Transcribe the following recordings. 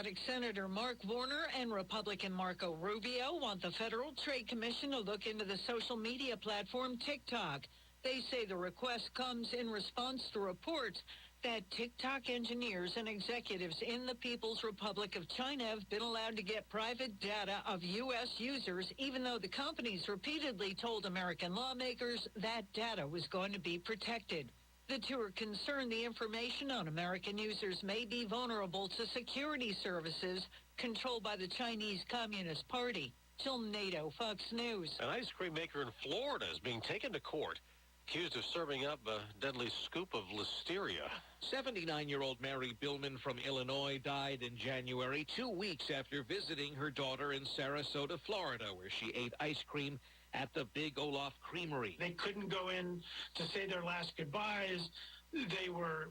Democratic Senator Mark Warner and Republican Marco Rubio want the Federal Trade Commission to look into the social media platform TikTok. They say the request comes in response to reports that TikTok engineers and executives in the People's Republic of China have been allowed to get private data of U.S. users, even though the companies repeatedly told American lawmakers that data was going to be protected. The two are concerned the information on American users may be vulnerable to security services controlled by the Chinese Communist Party. Jill Nato, Fox News. An ice cream maker in Florida is being taken to court, accused of serving up a deadly scoop of listeria. 79-year-old Mary Billman from Illinois died in January, 2 weeks after visiting her daughter in Sarasota, Florida, where she ate ice cream at the Big Olaf Creamery. They couldn't go in to say their last goodbyes. They were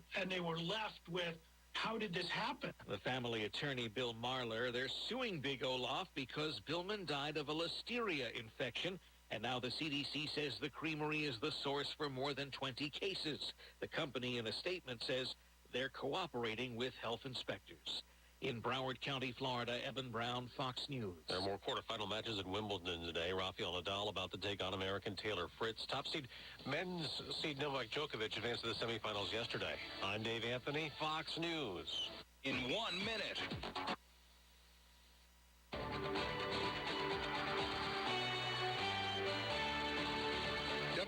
left with, how did this happen? The family attorney, Bill Marler, they're suing Big Olaf because Billman died of a listeria infection. And now the CDC says the creamery is the source for more than 20 cases. The company, in a statement, says they're cooperating with health inspectors. In Broward County, Florida, Evan Brown, Fox News. There are more quarterfinal matches at Wimbledon today. Rafael Nadal about to take on American Taylor Fritz. Top seed men's seed Novak Djokovic advanced to the semifinals yesterday. I'm Dave Anthony, Fox News. In 1 minute.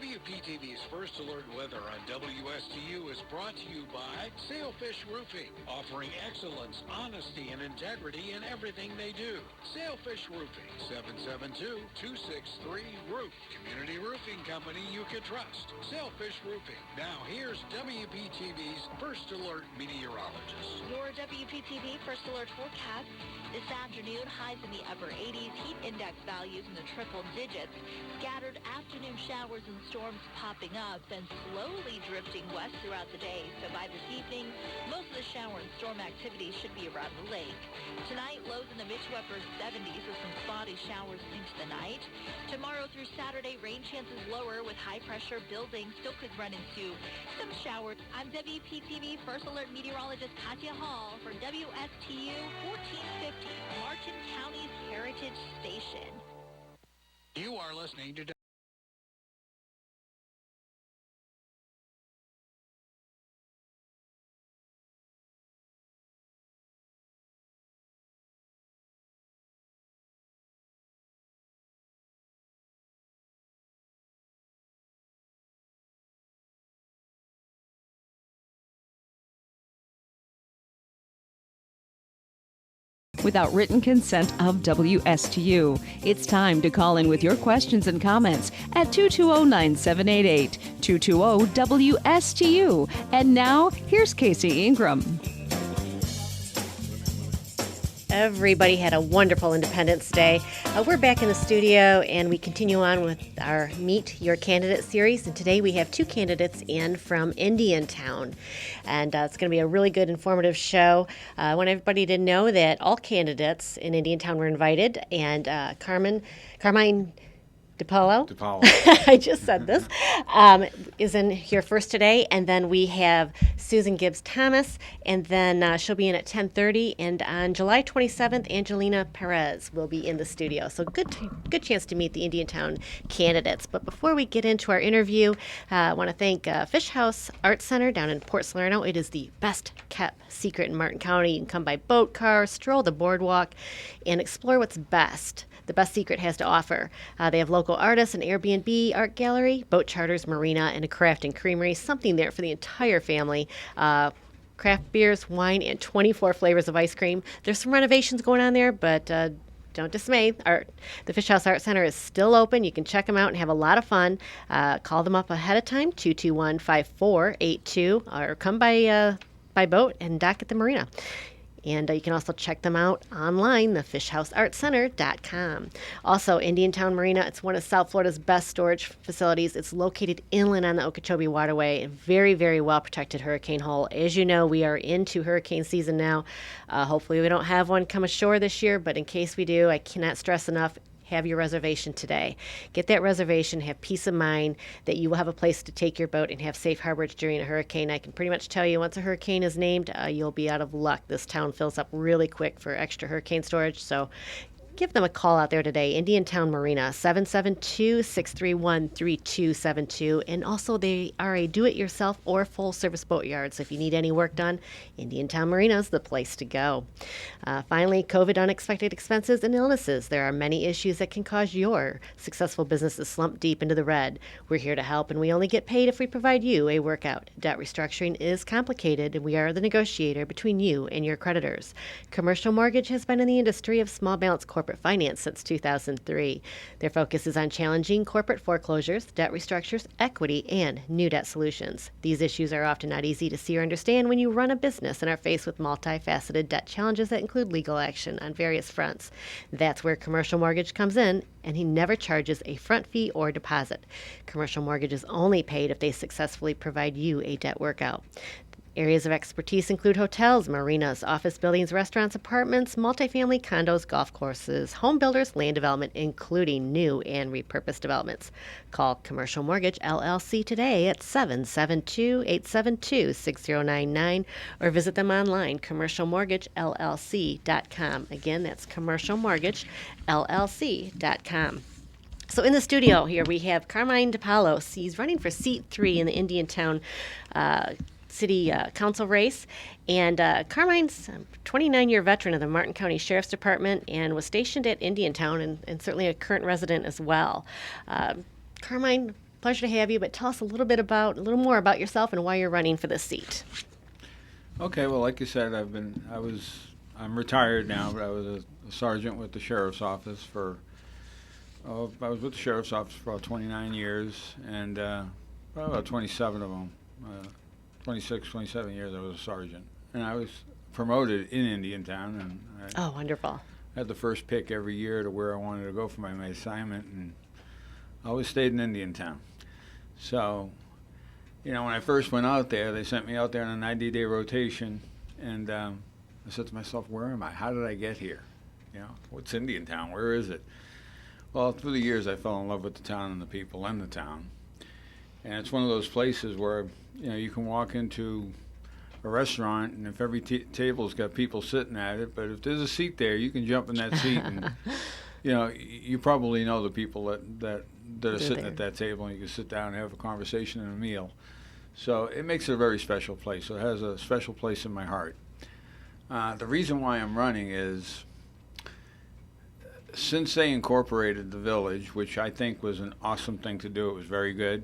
WPTV's First Alert Weather on WSTU is brought to you by Sailfish Roofing, offering excellence, honesty, and integrity in everything they do. Sailfish Roofing, 772-263-ROOF. Community roofing company you can trust. Sailfish Roofing. Now here's WPTV's First Alert meteorologist. Your WPTV First Alert forecast. This afternoon, highs in the upper 80s, heat index values in the triple digits. Scattered afternoon showers and storms popping up, then slowly drifting west throughout the day. So by this evening, most of the shower and storm activity should be around the lake. Tonight, lows in the mid to upper 70s with some spotty showers into the night. Tomorrow through Saturday, rain chances lower with high pressure building. Still could run into some showers. I'm WPTV First Alert meteorologist Katya Hall for WSTU 1450, Martin County's Heritage Station. You are listening to without written consent of WSTU. It's time to call in with your questions and comments at 220-9788, 220-WSTU. And now, here's Casey Ingram. Everybody had a wonderful Independence Day. We're back in the studio, and we continue on with our Meet Your Candidate series. And today we have two candidates in from Indiantown. And it's going to be a really good, informative show. I want everybody to know that all candidates in Indiantown were invited. And Carmine DePaulo. I just said this. Is in here first today, and then we have Susan Gibbs Thomas, and then she'll be in at 10:30. And on July 27th, Angelina Perez will be in the studio. So good chance to meet the Indiantown candidates. But before we get into our interview, I want to thank Fish House Art Center down in Port Salerno. It is the best kept secret in Martin County. You can come by boat, car, stroll the boardwalk, and explore what's best. The best secret has to offer. They have local artists, an Airbnb art gallery, boat charters, marina, and a craft and creamery. Something there for the entire family. Craft beers, wine, and 24 flavors of ice cream. There's some renovations going on there, but don't dismay. The Fish House Art Center is still open. You can check them out and have a lot of fun. Call them up ahead of time, 221-5482, or come by boat and dock at the marina. And you can also check them out online, thefishhouseartcenter.com. Also, Indiantown Marina, it's one of South Florida's best storage facilities. It's located inland on the Okeechobee Waterway, a very, very well-protected hurricane hull. As you know, we are into hurricane season now. Hopefully we don't have one come ashore this year, but in case we do, I cannot stress enough, have your reservation today. Get that reservation, have peace of mind that you will have a place to take your boat and have safe harborage during a hurricane. I can pretty much tell you once a hurricane is named, you'll be out of luck. This town fills up really quick for extra hurricane storage, so give them a call out there today. Indiantown Marina, 772-631-3272. And also, they are a do-it-yourself or full-service boat yard. So if you need any work done, Indiantown Marina is the place to go. Finally, COVID unexpected expenses and illnesses. There are many issues that can cause your successful business to slump deep into the red. We're here to help, and we only get paid if we provide you a workout. Debt restructuring is complicated, and we are the negotiator between you and your creditors. Commercial Mortgage has been in the industry of small balance corporate finance since 2003. Their focus is on challenging corporate foreclosures, debt restructures, equity, and new debt solutions. These issues are often not easy to see or understand when you run a business and are faced with multifaceted debt challenges that include legal action on various fronts. That's where Commercial Mortgage comes in, and he never charges a front fee or deposit. Commercial Mortgage is only paid if they successfully provide you a debt workout. Areas of expertise include hotels, marinas, office buildings, restaurants, apartments, multifamily condos, golf courses, home builders, land development, including new and repurposed developments. Call Commercial Mortgage LLC today at 772-872-6099 or visit them online, commercialmortgagellc.com. Again, that's commercialmortgagellc.com. So in the studio here we have Carmine DePalos. He's running for seat 3 in the Indiantown City Council race. And Carmine's a 29-year veteran of the Martin County Sheriff's Department and was stationed at Indiantown and certainly a current resident as well. Carmine, pleasure to have you, but tell us a little more about yourself and why you're running for this seat. Okay, well, like you said, I'm retired now, but I was a sergeant with the Sheriff's Office I was with the Sheriff's Office for about 29 years, and probably about 27 of them. 26, 27 years I was a sergeant. And I was promoted in Indiantown. And Oh, wonderful. I had the first pick every year to where I wanted to go for my assignment, and I always stayed in Indiantown. So, when I first went out there, they sent me out there on a 90-day rotation, and I said to myself, where am I? How did I get here? What's Indiantown? Where is it? Well, through the years, I fell in love with the town and the people in the town. And it's one of those places where you can walk into a restaurant, and if every table's got people sitting at it, but if there's a seat there, you can jump in that seat, and you probably know the people that are sitting at that table, and you can sit down and have a conversation and a meal. So it makes it a very special place. So it has a special place in my heart. The reason why I'm running is, since they incorporated the village, which I think was an awesome thing to do, it was very good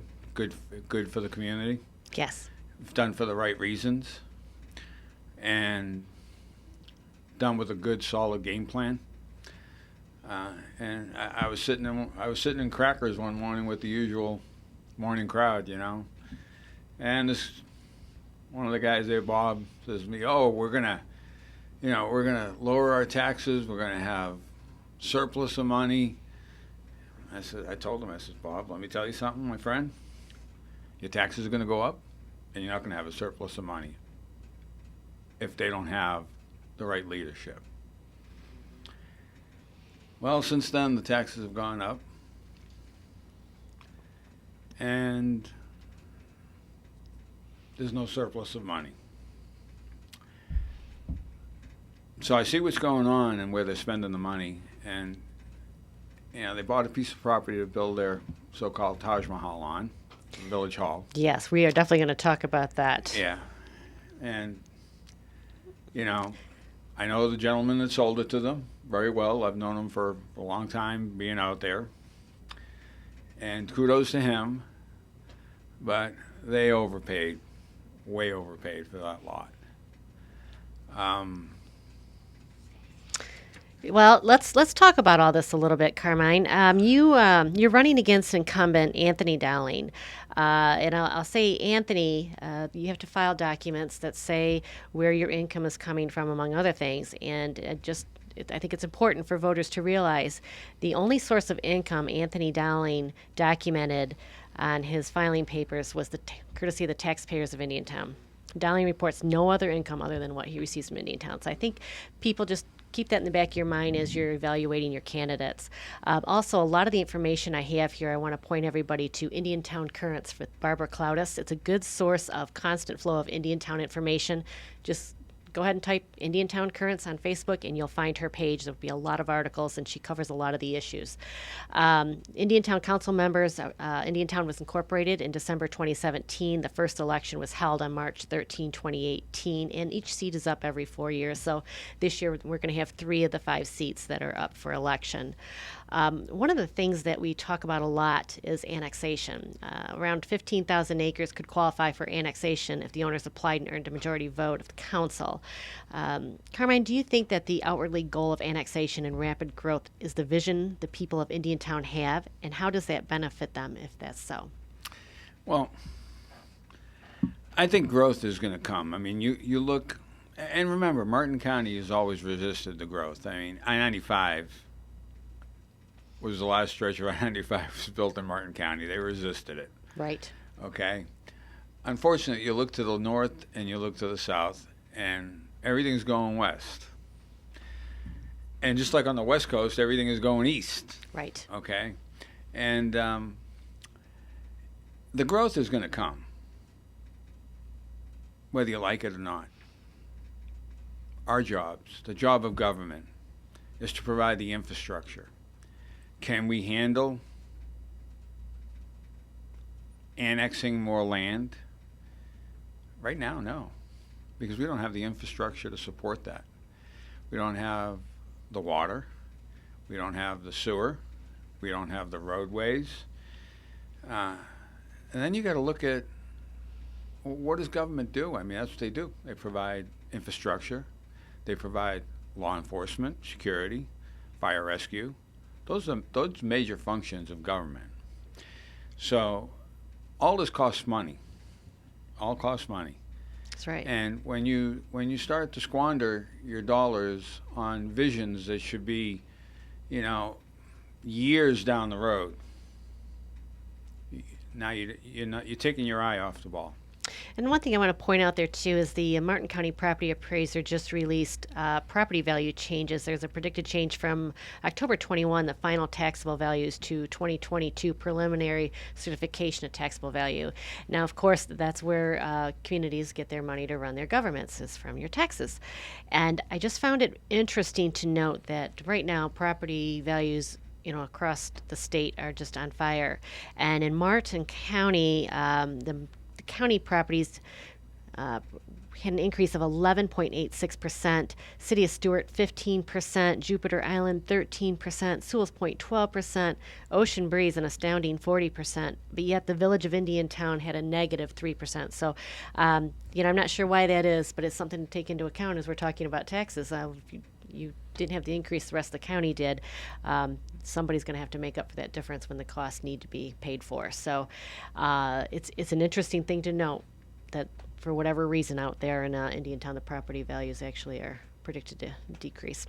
for the community. Yes. Done for the right reasons, and done with a good, solid game plan. And I was sitting in Crackers one morning with the usual morning crowd, and one of the guys there, Bob, says to me, "Oh, we're gonna lower our taxes. We're gonna have surplus of money." I told him, Bob, let me tell you something, my friend. Your taxes are going to go up, and you're not going to have a surplus of money if they don't have the right leadership. Well, since then, the taxes have gone up, and there's no surplus of money. So I see what's going on and where they're spending the money, and they bought a piece of property to build their so-called Taj Mahal on, the Village Hall. Yes, we are definitely going to talk about that. Yeah, and I know the gentleman that sold it to them very well. I've known him for a long time, being out there, and kudos to him. But they overpaid, way overpaid for that lot. Well, let's talk about all this a little bit, Carmine. You're running against incumbent Anthony Dowling, and I'll say, Anthony, you have to file documents that say where your income is coming from, among other things. And I think it's important for voters to realize the only source of income Anthony Dowling documented on his filing papers was courtesy of the taxpayers of Indiantown. Donnelly reports no other income other than what he receives from Indiantown. So I think people just keep that in the back of your mind as you're evaluating your candidates. Also, a lot of the information I have here, I want to point everybody to Indiantown Currents with Barbara Cloudis. It's a good source of constant flow of Indiantown information. Just go ahead and type Indiantown Currents on Facebook and you'll find her page. There'll be a lot of articles and she covers a lot of the issues. Indiantown council members, Indiantown was incorporated in December 2017. The first election was held on March 13, 2018, and each seat is up every 4 years. So this year we're going to have 3 of the 5 seats that are up for election. One of the things that we talk about a lot is annexation. Around 15,000 acres could qualify for annexation if the owners applied and earned a majority vote of the council. Carmine, do you think that the outwardly goal of annexation and rapid growth is the vision the people of Indiantown have, and how does that benefit them if that's so? Well, I think growth is going to come. I mean, you look, and remember, Martin County has always resisted the growth. I mean, I-95 was the last stretch of I-95 was built in Martin County. They resisted it. Right. Okay. Unfortunately, you look to the north and you look to the south, and everything's going west. And just like on the West Coast, everything is going east. Right. Okay. And the growth is going to come, whether you like it or not. Our jobs, the job of government, is to provide the infrastructure. Can we handle annexing more land? Right now, no, because we don't have the infrastructure to support that. We don't have the water. We don't have the sewer. We don't have the roadways. And then you got to look at, what does government do? I mean, that's what they do. They provide infrastructure. They provide law enforcement, security, fire rescue. Those are major functions of government. So all this costs money. All costs money. That's right. And when you start to squander your dollars on visions that should be, years down the road, now you're taking your eye off the ball. And one thing I want to point out there, too, is the Martin County Property Appraiser just released property value changes. There's a predicted change from October 21, the final taxable values, to 2022 preliminary certification of taxable value. Now, of course, that's where communities get their money to run their governments, is from your taxes. And I just found it interesting to note that right now property values across the state are just on fire. And in Martin County, the county properties had an increase of 11.86%, City of Stewart 15%, Jupiter Island 13%, Sewell's Point 12%, Ocean Breeze an astounding 40%, but yet the Village of Indiantown had a negative 3%. So, I'm not sure why that is, but it's something to take into account as we're talking about taxes. If you didn't have the increase the rest of the county did, somebody's going to have to make up for that difference when the costs need to be paid for. So it's an interesting thing to note that for whatever reason out there in Indiantown, the property values actually are predicted to decrease.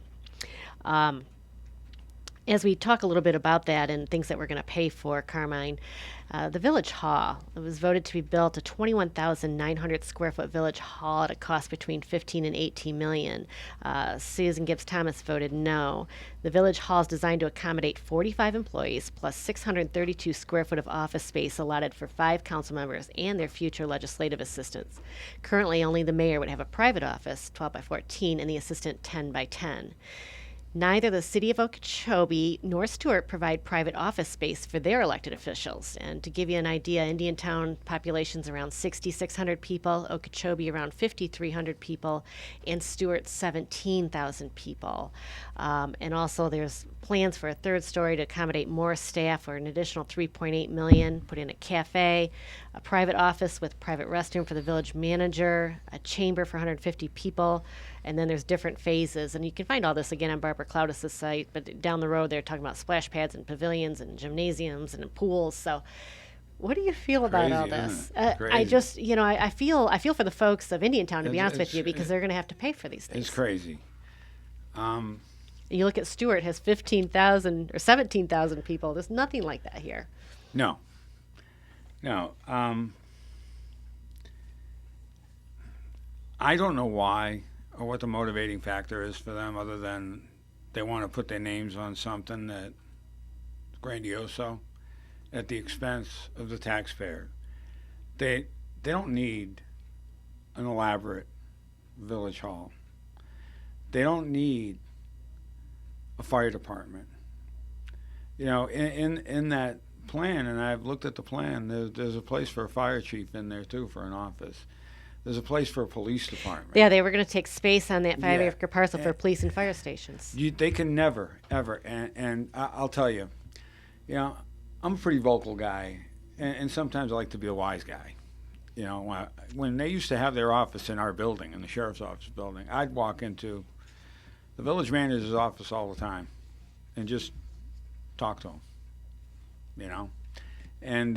As we talk a little bit about that and things that we're going to pay for, Carmine, the Village Hall, it was voted to be built a 21,900 square foot Village Hall at a cost between 15 and 18 million. Susan Gibbs Thomas voted no. The Village Hall is designed to accommodate 45 employees plus 632 square foot of office space allotted for 5 council members and their future legislative assistants. Currently, only the mayor would have a private office, 12 by 14, and the assistant 10 by 10. Neither the City of Okeechobee nor Stewart provide private office space for their elected officials. And to give you an idea, Indiantown population's around 6,600 people, Okeechobee around 5,300 people, and Stewart 17,000 people. And also there's plans for a third story to accommodate more staff, or an additional $3.8 million, put in a cafe, a private office with private restroom for the village manager, a chamber for 150 people, and then there's different phases. And you can find all this again on Barbara Cloudis' site, but down the road they're talking about splash pads and pavilions and gymnasiums and pools. So what do you feel about all this? I just, I feel for the folks of Indiantown, to be honest with you, because they're going to have to pay for these things. It's crazy. You look at Stewart, has 15,000 or 17,000 people. There's nothing like that here. No. I don't know why or what the motivating factor is for them, other than they want to put their names on something that's grandioso at the expense of the taxpayer. They don't need an elaborate village hall. They don't need a fire department. You know, in that plan, and I've looked at the plan, there's a place for a fire chief in there too, for an office. There's a place for a police department. Yeah, they were going to take space on that 5-acre parcel for And- police and fire stations. They can never, ever, and I'll tell you, you know, I'm a pretty vocal guy, and sometimes I like to be a wise guy. You know, when they used to have their office in our building, in the sheriff's office building, I'd walk into the village manager's office all the time and just talk to him, you know. And,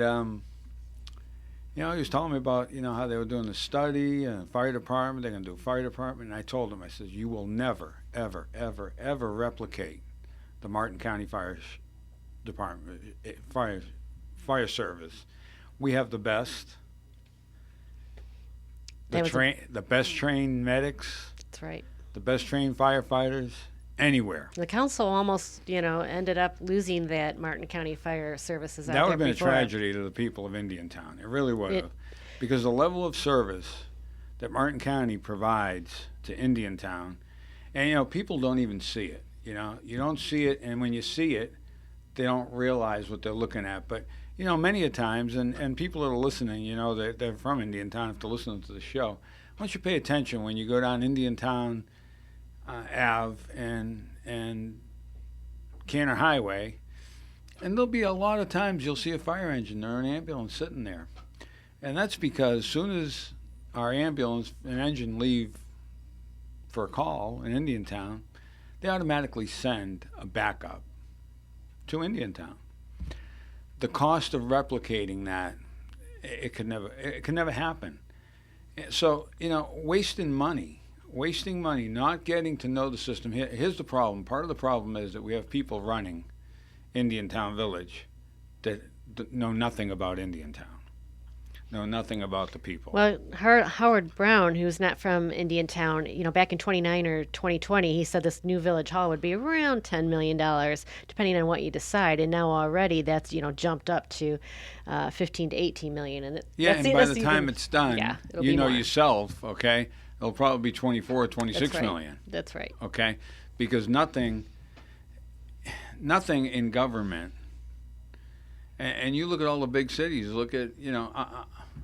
you know, he was telling me about, you know, how they were doing the study and fire department, they're going to do a fire department. And I told him, I said, you will never, ever, ever, ever replicate the Martin County Fire Department, fire service. We have the best. The best trained medics. That's right. The best trained firefighters anywhere. The council almost, you know, ended up losing that Martin County Fire Services out That would there have been before. a tragedy to the people of Indiantown. It really would have. Because the level of service that Martin County provides to Indiantown, and, you know, people don't even see it. You know, you don't see it, and when you see it, they don't realize what they're looking at. But, you know, many a times, and people that are listening, you know, they're from Indiantown, if they're listening to the show, why don't you pay attention when you go down Indiantown Ave and Canner Highway, and there'll be a lot of times you'll see a fire engine or an ambulance sitting there. And that's because as soon as our ambulance and engine leave for a call in Indiantown, they automatically send a backup to Indiantown. The cost of replicating that, it could never happen. So, you know, wasting money, not getting to know the system. Here's the problem. Part of the problem is that we have people running Indiantown Village that know nothing about Indiantown, know nothing about the people. Well, Howard Brown, who's not from Indiantown, you know, back in 2019 or 2020, he said this new village hall would be around $10 million, depending on what you decide. And now already that's, you know, jumped up to 15 to 18 million. And and by the time it's done, you know more. yourself, okay, it'll probably be 24 or 26 million. That's right. Okay? Because nothing in government, and you look at all the big cities, look at, you know,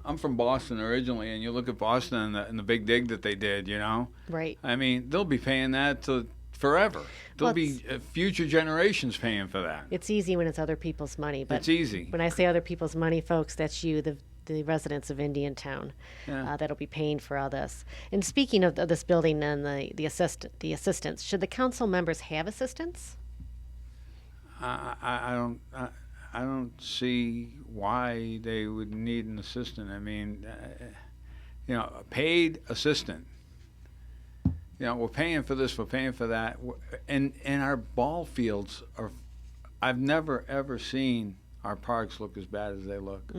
I'm from Boston originally, and you look at Boston and the big dig that they did, you know? Right. I mean, they'll be paying that forever. There'll be future generations paying for that. It's easy when it's other people's money. But it's easy. When I say other people's money, folks, that's you, the residents of Indiantown, that'll be paying for all this. And speaking of this building and the assistants, should the council members have assistants? I don't see why they would need an assistant. I mean, you know, a paid assistant. You know, we're paying for this, we're paying for that, and our ball fields are. I've never ever seen our parks look as bad as they look.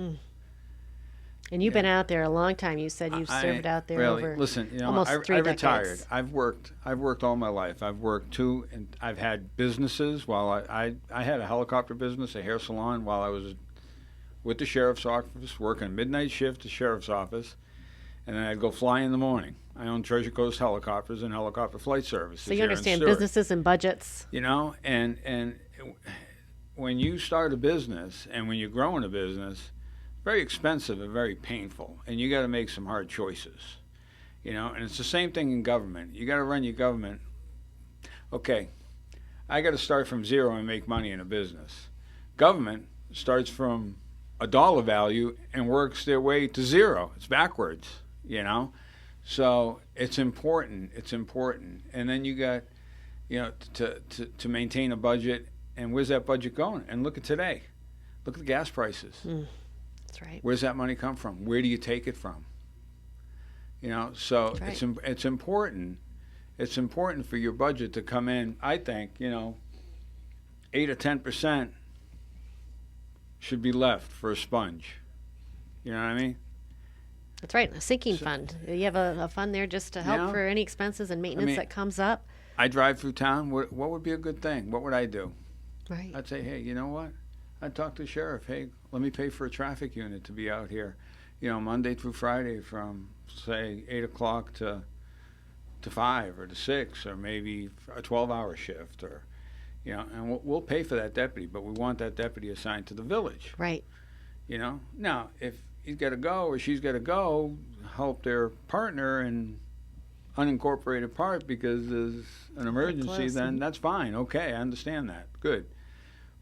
And you've been out there a long time. You said you've served out there over listen, you know, almost 3 I decades. retired. I've worked all my life. I've worked and I've had businesses while I had a helicopter business, a hair salon while I was with the sheriff's office, working midnight shift at the sheriff's office, and then I'd go fly in the morning. I own Treasure Coast Helicopters and Helicopter Flight Services. So you understand businesses and budgets. You know, and when you start a business and when you're growing a business, very expensive and very painful, and you got to make some hard choices, you know. And it's the same thing in government. You got to run your government. Okay, I got to start from zero and make money in a business. Government starts from a dollar value and works their way to zero. It's backwards, you know. So it's important. It's important. And then you got, you know, to maintain a budget. And where's that budget going? And look at today. Look at the gas prices. That's right. Where's that money come from? Where do you take it from? You know, so it's important. It's important for your budget to come in. I think, you know, 8 or 10% should be left for a sponge. You know what I mean? That's right, a sinking fund. You have a fund there just to help for any expenses and maintenance that comes up. I drive through town. What would be a good thing? What would I do? Right. I'd say, hey, you know what? I'd talk to the sheriff. Hey, let me pay for a traffic unit to be out here, Monday through Friday from, say, 8 o'clock to 5 or to 6, or maybe a 12-hour shift, or, and we'll pay for that deputy, but we want that deputy assigned to the village. Right. Now, if he's got to go or she's got to go help their partner in unincorporated part because there's an emergency, then that's fine. Okay, I understand that. Good.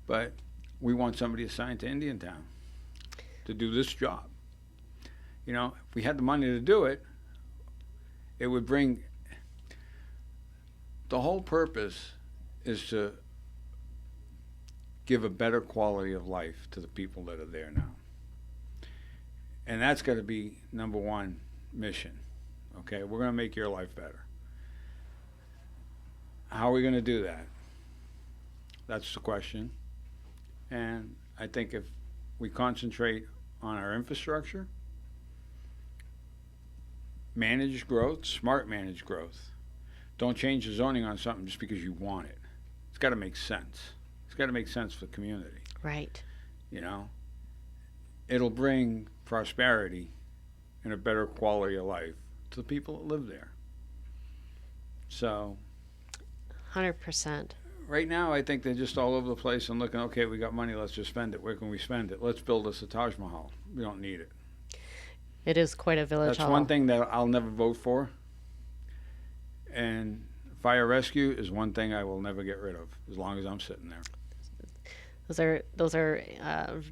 But we want somebody assigned to Indiantown to do this job. If we had the money to do it, it would bring... The whole purpose is to give a better quality of life to the people that are there now. And that's got to be number one mission. Okay, we're going to make your life better. How are we going to do that? That's the question. And I think if we concentrate on our infrastructure, managed growth, smart managed growth. Don't change the zoning on something just because you want it. It's got to make sense. It's got to make sense for the community. Right. It'll bring prosperity and a better quality of life to the people that live there. So 100%. Right now, I think they're just all over the place and looking, okay, we got money, let's just spend it. Where can we spend it? Let's build us a Taj Mahal. We don't need it. It is quite a village hall. That's one thing that I'll never vote for. And fire rescue is one thing I will never get rid of as long as I'm sitting there. Those are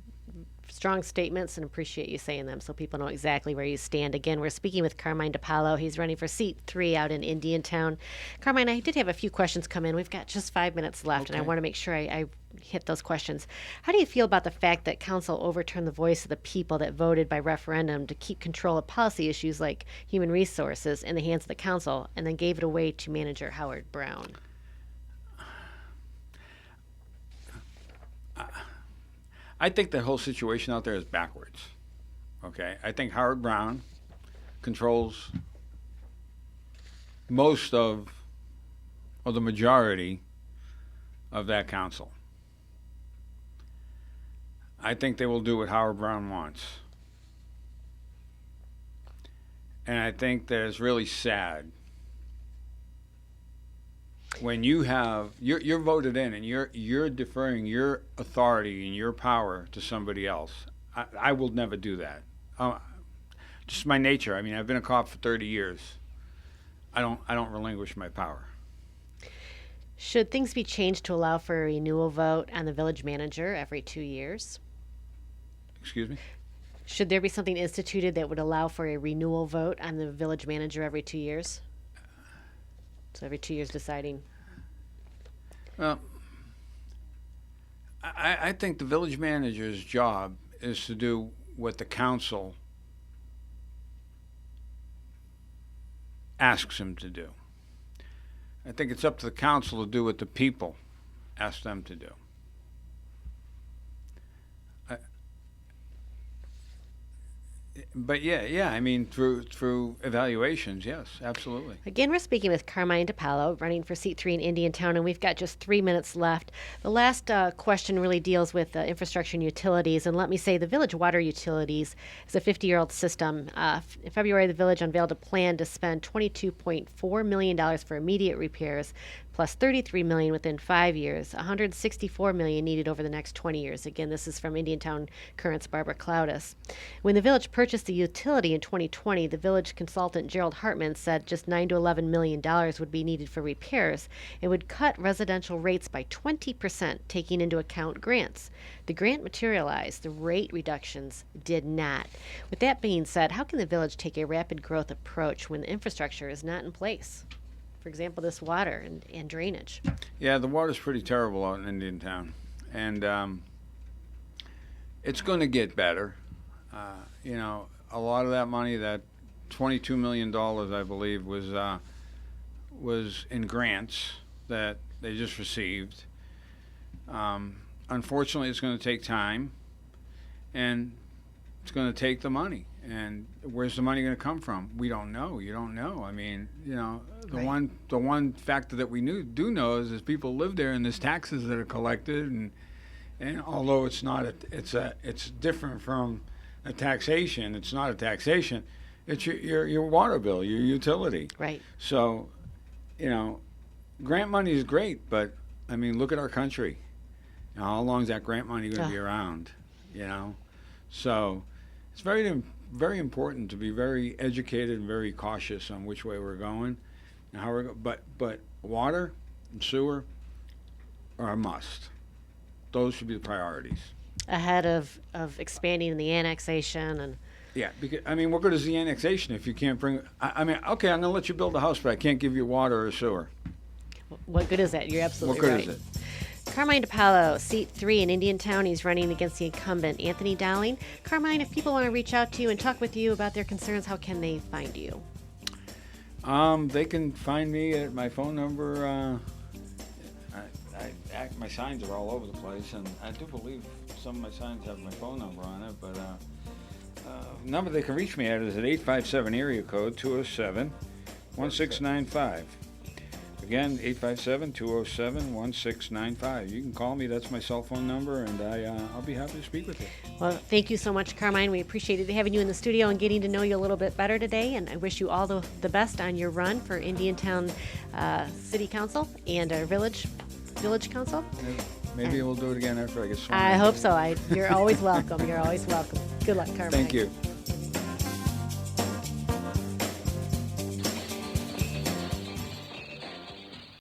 strong statements, and appreciate you saying them so people know exactly where you stand. Again, we're speaking with Carmine DiPaolo. He's running for seat 3 out in Indiantown. Carmine, I did have a few questions come in. We've got just 5 minutes left, and I want to make sure I hit those questions. How do you feel about the fact that council overturned the voice of the people that voted by referendum to keep control of policy issues like human resources in the hands of the council, and then gave it away to manager Howard Brown? I think the whole situation out there is backwards. Okay, I think Howard Brown controls most of the majority of that council. I think they will do what Howard Brown wants. And I think that it's really sad when you have you're voted in and you're deferring your authority and your power to somebody else. I will never do that. Just my nature. I mean, I've been a cop for 30 years. I don't relinquish my power. Should things be changed to allow for a renewal vote on the village manager every 2 years? Excuse me? Should there be something instituted that would allow for a renewal vote on the village manager every 2 years? So every 2 years deciding. Well, I think the village manager's job is to do what the council asks him to do. I think it's up to the council to do what the people ask them to do. But yeah, I mean, through evaluations, yes, absolutely. Again, we're speaking with Carmine DiPaolo, running for seat 3 in Indiantown, and we've got just 3 minutes left. The last question really deals with infrastructure and utilities, and let me say the village water utilities is a 50-year-old system. In February, the village unveiled a plan to spend $22.4 million for immediate repairs, plus $33 million within 5 years, $164 million needed over the next 20 years. Again, this is from Indiantown Current's Barbara Cloudis. When the village purchased the utility in 2020, the village consultant Gerald Hartman said just $9 to $11 million would be needed for repairs. It would cut residential rates by 20%, taking into account grants. The grant materialized. The rate reductions did not. With that being said, how can the village take a rapid growth approach when the infrastructure is not in place? For example, this water and drainage. Yeah, the water's pretty terrible out in Indiantown, and it's going to get better. A lot of that money, that $22 million, I believe, was in grants that they just received. Unfortunately, it's going to take time, and it's going to take the money. And where's the money going to come from? We don't know. You don't know. I mean, you know, the Right. one factor that we do know is people live there, and there's taxes that are collected, and although it's not it's different from a taxation. It's not a taxation. It's your water bill, your utility. Right. So, you know, grant money is great, but I mean, look at our country. You know, how long is that grant money going to be around? You know, so it's very important to be very educated and very cautious on which way we're going and how we're but water and sewer are a must. Those should be the priorities. Ahead of expanding the annexation and. Yeah, because I mean, what good is the annexation if you can't bring? I mean, okay, I'm going to let you build a house, but I can't give you water or sewer. What good is that? You're absolutely What good right. is it? Carmine DiPaolo, seat 3 in Indiantown. He's running against the incumbent, Anthony Dowling. Carmine, if people want to reach out to you and talk with you about their concerns, how can they find you? They can find me at my phone number. My signs are all over the place, and I do believe some of my signs have my phone number on it, but number they can reach me at is at 857 area code 207-1695. Again, 857-207-1695. You can call me. That's my cell phone number, and I'll be happy to speak with you. Well, thank you so much, Carmine. We appreciated having you in the studio and getting to know you a little bit better today, and I wish you all the best on your run for Indiantown City Council and our Village Council. Maybe we'll do it again after I get sworn I in. hope so. You're always welcome. You're always welcome. Good luck, Carmine. Thank you.